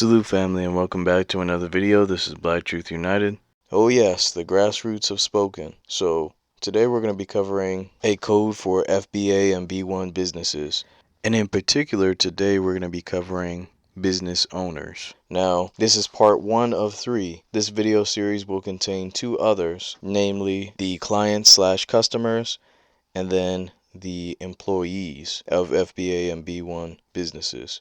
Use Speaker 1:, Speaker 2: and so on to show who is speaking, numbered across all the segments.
Speaker 1: Salute family and welcome back to another video. This is Black Truth United. Oh yes, the grassroots have spoken. So today we're going to be covering a code for FBA and B1 businesses. And in particular today we're going to be covering business owners. Now this is part 1 of 3. This video series will contain 2 others, namely the clients/customers and then the employees of FBA and B1 businesses.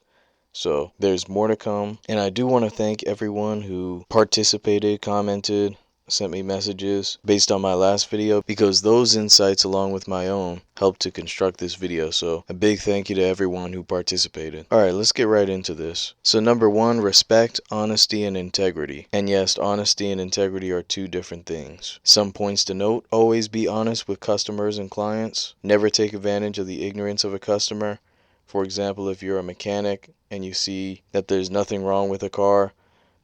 Speaker 1: So there's more to come, and I do want to thank everyone who participated, commented, sent me messages based on my last video, because those insights along with my own helped to construct this video. So a big thank you to everyone who participated. Alright, let's get right into this. So number 1, respect, honesty, and integrity. And yes, honesty and integrity are 2 different things. Some points to note: always be honest with customers and clients. Never take advantage of the ignorance of a customer. For example, if you're a mechanic and you see that there's nothing wrong with a car,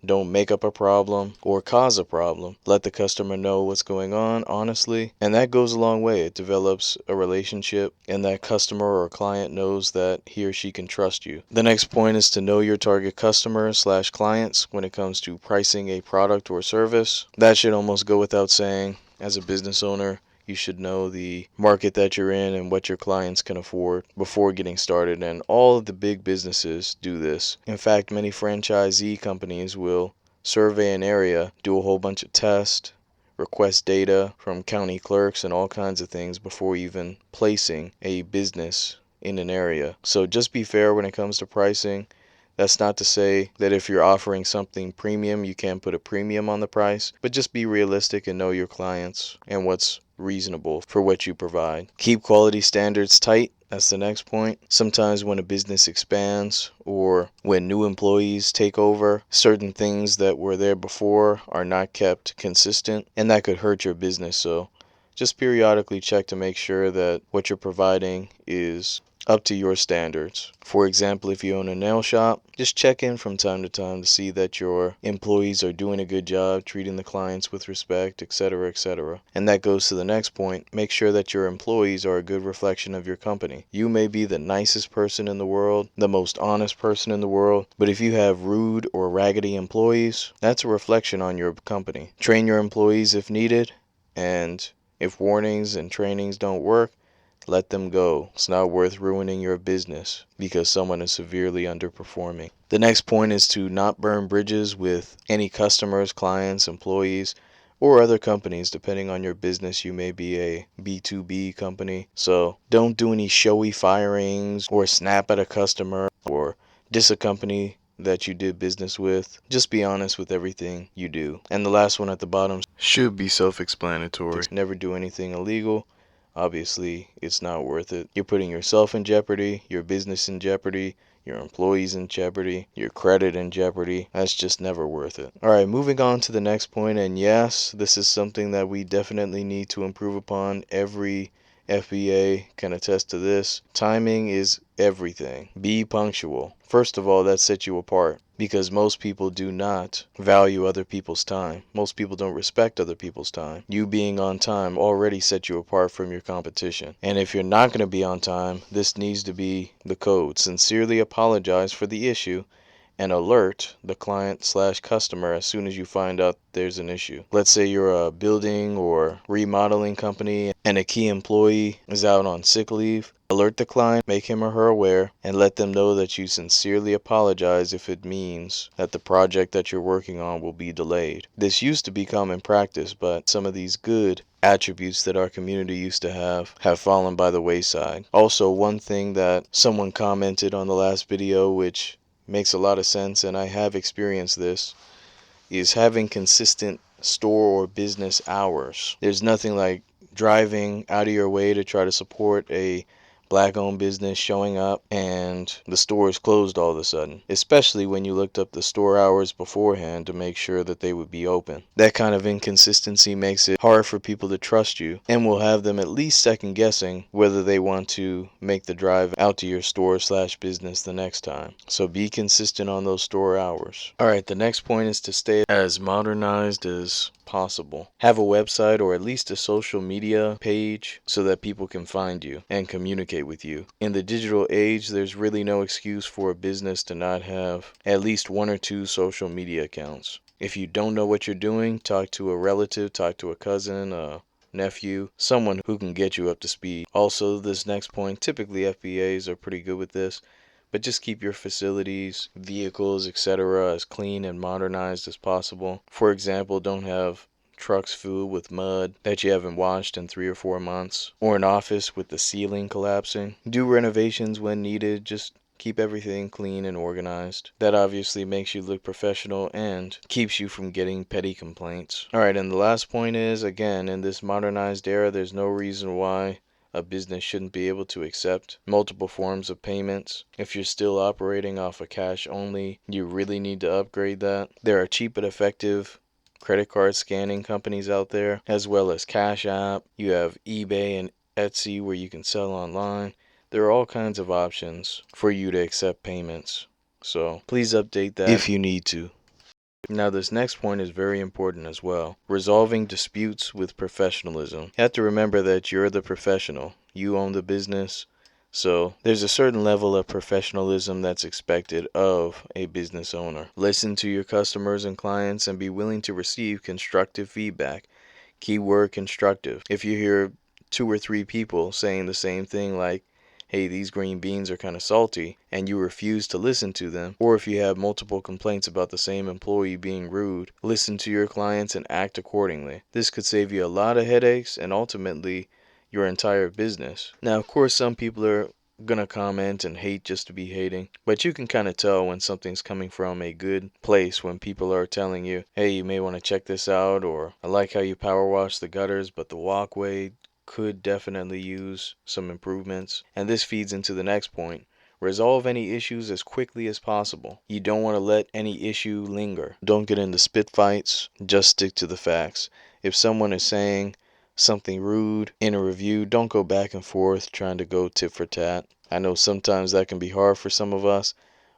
Speaker 1: don't make up a problem or cause a problem. Let the customer know what's going on honestly, and that goes a long way. It develops a relationship, and that customer or client knows that he or she can trust you. The next point is to know your target customers/clients when it comes to pricing a product or service. That should almost go without saying. As a business owner, you should know the market that you're in and what your clients can afford before getting started. And all of the big businesses do this. In fact, many franchisee companies will survey an area, do a whole bunch of tests, request data from county clerks and all kinds of things before even placing a business in an area. So just be fair when it comes to pricing. That's not to say that if you're offering something premium, you can't put a premium on the price, but just be realistic and know your clients and what's reasonable for what you provide. Keep quality standards tight. That's the next point. Sometimes when a business expands or when new employees take over, certain things that were there before are not kept consistent, and that could hurt your business. So just periodically check to make sure that what you're providing is up to your standards. For example, if you own a nail shop, just check in from time to time to see that your employees are doing a good job, treating the clients with respect, etc., etc. And that goes to the next point. Make sure that your employees are a good reflection of your company. You may be the nicest person in the world, the most honest person in the world, but if you have rude or raggedy employees, that's a reflection on your company. Train your employees if needed, and if warnings and trainings don't work, let them go. It's not worth ruining your business because someone is severely underperforming. The next point is to not burn bridges with any customers, clients, employees, or other companies. Depending on your business, you may be a B2B company. So don't do any showy firings or snap at a customer or diss a company that you did business with. Just be honest with everything you do. And the last one at the bottom should be self-explanatory. Never do anything illegal. Obviously, it's not worth it. You're putting yourself in jeopardy, your business in jeopardy, your employees in jeopardy, your credit in jeopardy. That's just never worth it. Alright, moving on to the next point, and yes, this is something that we definitely need to improve upon. Every FBA can attest to this. Timing is everything. Be punctual. First of all, that sets you apart, because most people do not value other people's time. Most people don't respect other people's time. You being on time already sets you apart from your competition. And if you're not going to be on time, this needs to be the code. Sincerely apologize for the issue and alert the client/customer as soon as you find out there's an issue. Let's say you're a building or remodeling company and a key employee is out on sick leave. Alert the client, make him or her aware, and let them know that you sincerely apologize if it means that the project that you're working on will be delayed. This used to be common practice, but some of these good attributes that our community used to have fallen by the wayside. Also, one thing that someone commented on the last video, which makes a lot of sense, and I have experienced this, is having consistent store or business hours. There's nothing like driving out of your way to try to support a black-owned business, showing up and the store is closed all of a sudden, especially when you looked up the store hours beforehand to make sure that they would be open. That kind of inconsistency makes it hard for people to trust you and will have them at least second guessing whether they want to make the drive out to your store/business the next time. So be consistent on those store hours. Alright, the next point is to stay as modernized as possible. Have a website or at least a social media page so that people can find you and communicate communicate with you. In the digital age, there's really no excuse for a business to not have at least 1 or 2 social media accounts. If you don't know what you're doing, talk to a relative, talk to a cousin, a nephew, someone who can get you up to speed. Also, this next point, typically FBAs are pretty good with this, but just keep your facilities, vehicles, etc. as clean and modernized as possible. For example, don't have trucks filled with mud that you haven't washed in 3 or 4 months, or an office with the ceiling collapsing. Do renovations when needed, just keep everything clean and organized. That obviously makes you look professional and keeps you from getting petty complaints. Alright, and the last point is, again, in this modernized era, there's no reason why a business shouldn't be able to accept multiple forms of payments. If you're still operating off of cash only, you really need to upgrade that. There are cheap but effective credit card scanning companies out there, as well as Cash App. You have eBay and Etsy where you can sell online. There are all kinds of options for you to accept payments. So please update that if you need to. Now this next point is very important as well. Resolving disputes with professionalism. You have to remember that you're the professional. You own the business. So there's a certain level of professionalism that's expected of a business owner. Listen to your customers and clients and be willing to receive constructive feedback. Keyword constructive. If you hear 2 or 3 people saying the same thing like, hey, these green beans are kind of salty, and you refuse to listen to them, or if you have multiple complaints about the same employee being rude, listen to your clients and act accordingly. This could save you a lot of headaches and ultimately your entire business. Now, of course, some people are gonna comment and hate just to be hating, but you can kind of tell when something's coming from a good place when people are telling you, hey, you may want to check this out, or I like how you power wash the gutters, but the walkway could definitely use some improvements. And this feeds into the next point. Resolve any issues as quickly as possible. You don't want to let any issue linger. Don't get into spit fights, just stick to the facts. If someone is saying something rude in a review, don't go back and forth trying to go tit for tat. I know sometimes that can be hard for some of us,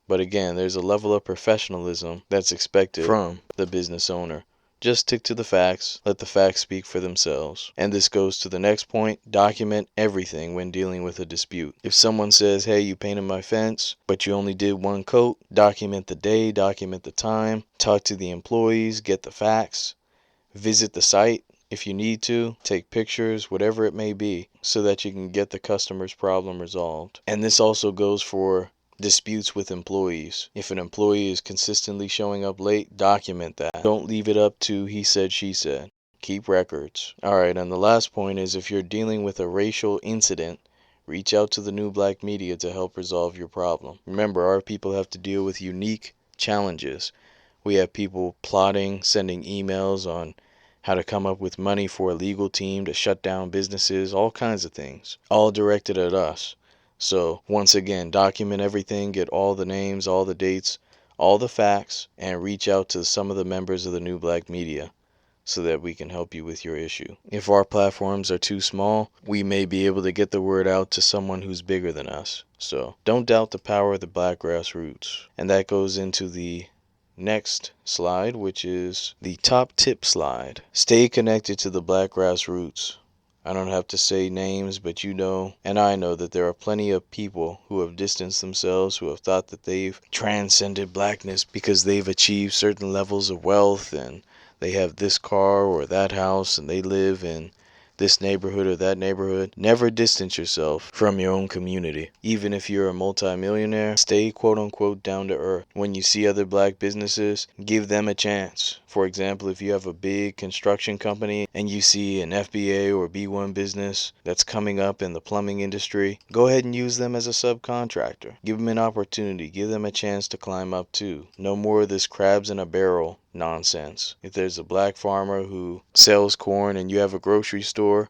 Speaker 1: but again, there's a level of professionalism that's expected from the business owner. Just stick to the facts, let the facts speak for themselves. And this goes to the next point, document everything when dealing with a dispute. If someone says, hey, you painted my fence, but you only did 1 coat, document the day, document the time, talk to the employees, get the facts, visit the site if you need to, take pictures, whatever it may be, so that you can get the customer's problem resolved. And this also goes for disputes with employees. If an employee is consistently showing up late, document that. Don't leave it up to he said, she said. Keep records. Alright, and the last point is if you're dealing with a racial incident, reach out to the new black media to help resolve your problem. Remember, our people have to deal with unique challenges. We have people plotting, sending emails on how to come up with money for a legal team to shut down businesses, all kinds of things, all directed at us. So once again, document everything, get all the names, all the dates, all the facts, and reach out to some of the members of the new black media so that we can help you with your issue. If our platforms are too small, we may be able to get the word out to someone who's bigger than us. So don't doubt the power of the black grassroots. And that goes into the next slide, which is the top tip slide. Stay connected to the black grassroots. I don't have to say names, but you know, and I know that there are plenty of people who have distanced themselves, who have thought that they've transcended blackness because they've achieved certain levels of wealth and they have this car or that house and they live in this neighborhood or that neighborhood. Never distance yourself from your own community. Even if you're a multimillionaire, stay quote unquote down to earth. When you see other black businesses, give them a chance. For example, if you have a big construction company and you see an FBA or B1 business that's coming up in the plumbing industry, go ahead and use them as a subcontractor. Give them an opportunity. Give them a chance to climb up too. No more of this crabs in a barrel nonsense. If there's a black farmer who sells corn and you have a grocery store,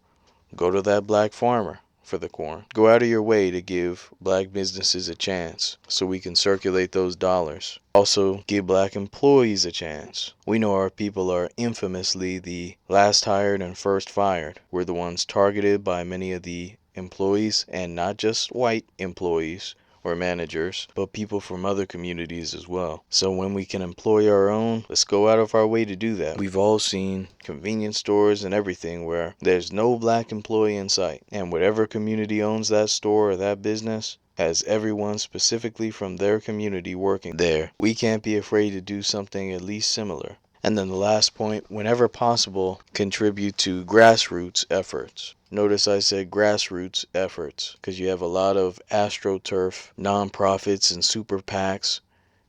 Speaker 1: go to that black farmer for the corn. Go out of your way to give black businesses a chance so we can circulate those dollars. Also, give black employees a chance. We know our people are infamously the last hired and first fired. We're the ones targeted by many of the employees, and not just white employees. or managers, but people from other communities as well. So when we can employ our own, let's go out of our way to do that. We've all seen convenience stores and everything where there's no black employee in sight, and whatever community owns that store or that business has everyone specifically from their community working there. We can't be afraid to do something at least similar. And then the last point, whenever possible, contribute to grassroots efforts. Notice I said grassroots efforts because you have a lot of AstroTurf, nonprofits, and super PACs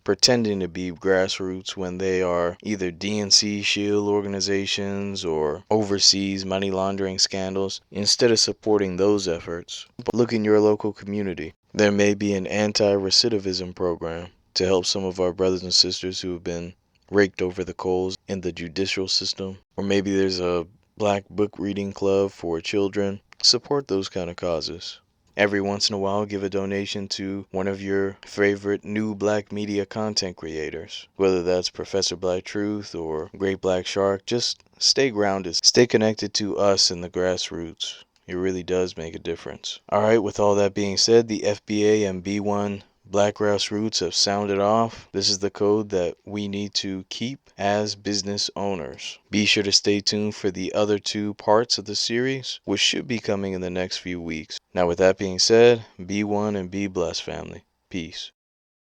Speaker 1: pretending to be grassroots when they are either DNC shield organizations or overseas money laundering scandals. Instead of supporting those efforts, look in your local community. There may be an anti-recidivism program to help some of our brothers and sisters who have been raked over the coals in the judicial system. Or maybe there's a black book reading club for children. Support those kind of causes. Every once in a while, give a donation to one of your favorite new black media content creators. Whether that's Professor Black Truth or Great Black Shark, just stay grounded. Stay connected to us in the grassroots. It really does make a difference. Alright, with all that being said, the FBA and B1 Black Grassroots have sounded off. This is the code that we need to keep as business owners. Be sure to stay tuned for the other two parts of the series, which should be coming in the next few weeks. Now with that being said, be one and be blessed, family. Peace.